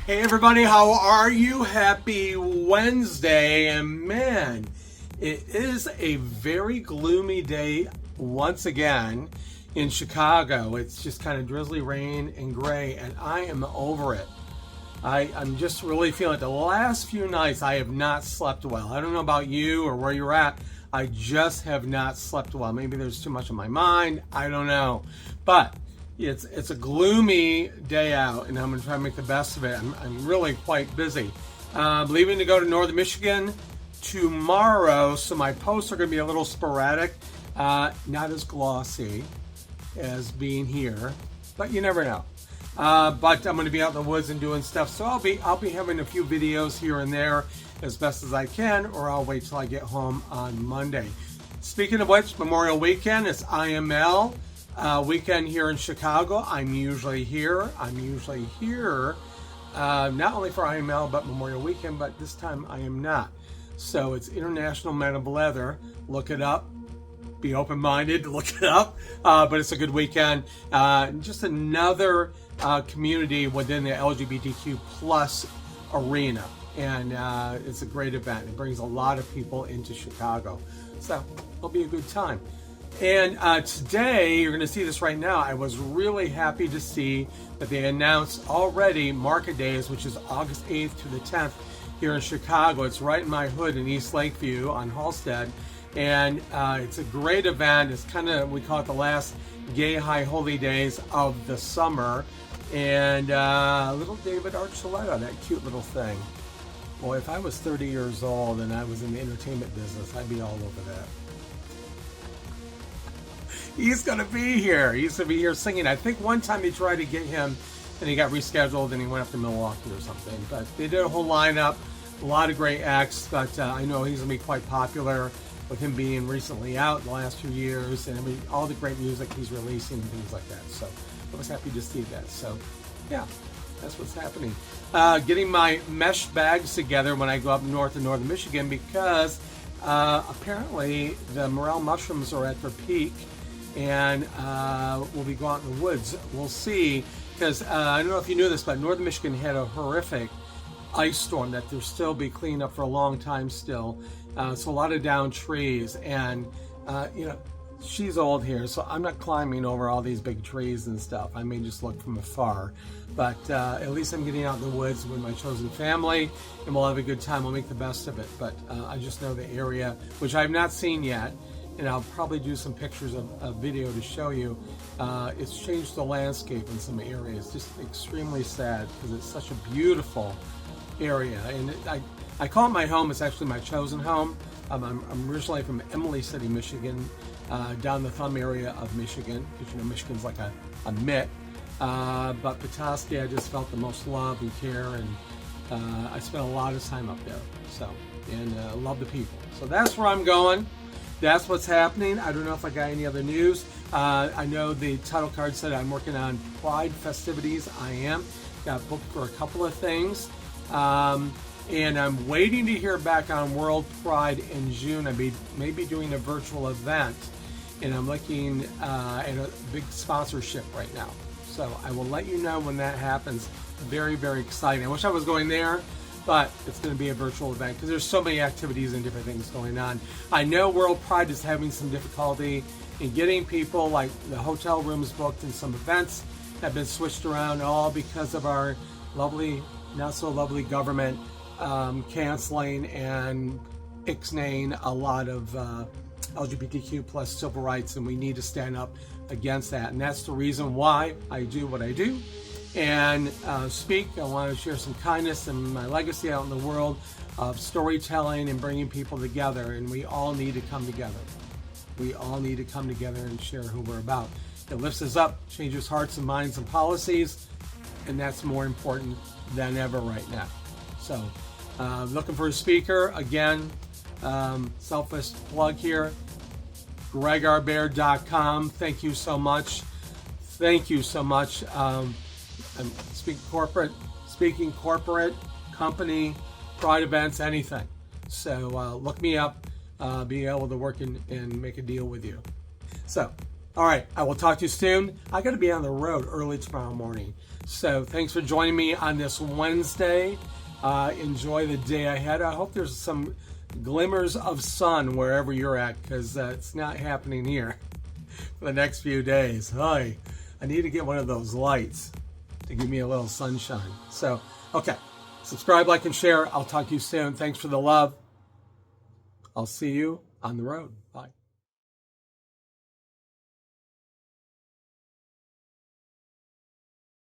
Hey everybody, how are you? Happy Wednesday. And man, it is a very gloomy day once again in Chicago. It's just kind of drizzly rain and gray, and I am over it. I'm just really feeling it. The last few nights I have not slept well. I don't know about you or where you're at. I just have not slept well. Maybe there's too much on my mind. I don't know. But it's a gloomy day out, and I'm going to try to make the best of it. I'm really quite busy. Leaving to go to northern Michigan tomorrow, so my posts are going to be a little sporadic, not as glossy as being here, but you never know. But I'm going to be out in the woods and doing stuff, so I'll be having a few videos here and there as best as I can, or I'll wait till I get home on Monday. Speaking of which, Memorial Weekend is IML weekend here in Chicago. I'm usually here not only for IML but Memorial Weekend, but this time I am not. So it's International Men of Leather. Look it up. Be open-minded. Look it up. But it's a good weekend. Just another community within the LGBTQ+ arena. And it's a great event. It brings a lot of people into Chicago. So it'll be a good time. And today, you're going to see this right now, I was really happy to see that they announced already Market Days, which is August 8th to the 10th here in Chicago. It's right in my hood in East Lakeview on Halstead. And it's a great event. It's kind of, we call it the last gay high holy days of the summer. And little David Archuleta, that cute little thing. Boy, if I was 30 years old and I was in the entertainment business, I'd be all over that. He's going to be here. He's going to be here singing. I think one time they tried to get him and he got rescheduled and he went up to Milwaukee or something. But they did a whole lineup, a lot of great acts. But I know he's going to be quite popular with him being recently out in the last few years. And I mean, all the great music he's releasing and things like that. So I was happy to see that. So yeah, that's what's happening. Getting my mesh bags together when I go up north in northern Michigan, because apparently the morel mushrooms are at their peak. And we'll be going out in the woods. We'll see, because I don't know if you knew this, but northern Michigan had a horrific ice storm that there'll still be cleaned up for a long time still. So a lot of downed trees, and you know, she's old here, so I'm not climbing over all these big trees and stuff. I may just look from afar, but at least I'm getting out in the woods with my chosen family, and we'll have a good time. We'll make the best of it. But I just know the area, which I've not seen yet. And I'll probably do some pictures of video to show you. It's changed the landscape in some areas. Just extremely sad, because it's such a beautiful area. And I call it my home. It's actually my chosen home. I'm originally from Emily City, Michigan, down the thumb area of Michigan, because you know Michigan's like a mitt. But Petoskey, I just felt the most love and care, and I spent a lot of time up there. So, and love the people. So that's where I'm going. That's what's happening. I don't know if I got any other news. I know the title card said I'm working on Pride festivities. I am. Got booked for a couple of things. And I'm waiting to hear back on World Pride in June. I may be doing a virtual event. And I'm looking at a big sponsorship right now. So I will let you know when that happens. Very, very exciting. I wish I was going there, but it's going to be a virtual event because there's so many activities and different things going on. I know World Pride is having some difficulty in getting people, like the hotel rooms booked, and some events have been switched around, all because of our lovely, not so lovely government canceling and ixnaying a lot of LGBTQ+ civil rights, and we need to stand up against that. And that's the reason why I do what I do. And speak. I want to share some kindness and my legacy out in the world of storytelling and bringing people together. And we all need to come together. We all need to come together and share who we're about. It lifts us up, changes hearts and minds and policies, and that's more important than ever right now. So, looking for a speaker. Again, selfish plug here, gregarbert.com. Thank you so much. Thank you so much. I'm speaking corporate, company, pride events, anything. So look me up, be able to work and make a deal with you. So All right, I will talk to you soon. I got to be on the road early tomorrow morning. So thanks for joining me on this Wednesday. Enjoy the day ahead. I hope there's some glimmers of sun wherever you're at, because it's not happening here for the next few days. Hi, I need to get one of those lights to give me a little sunshine. So, okay, subscribe, like, and share. I'll talk to you soon. Thanks for the love. I'll see you on the road. Bye.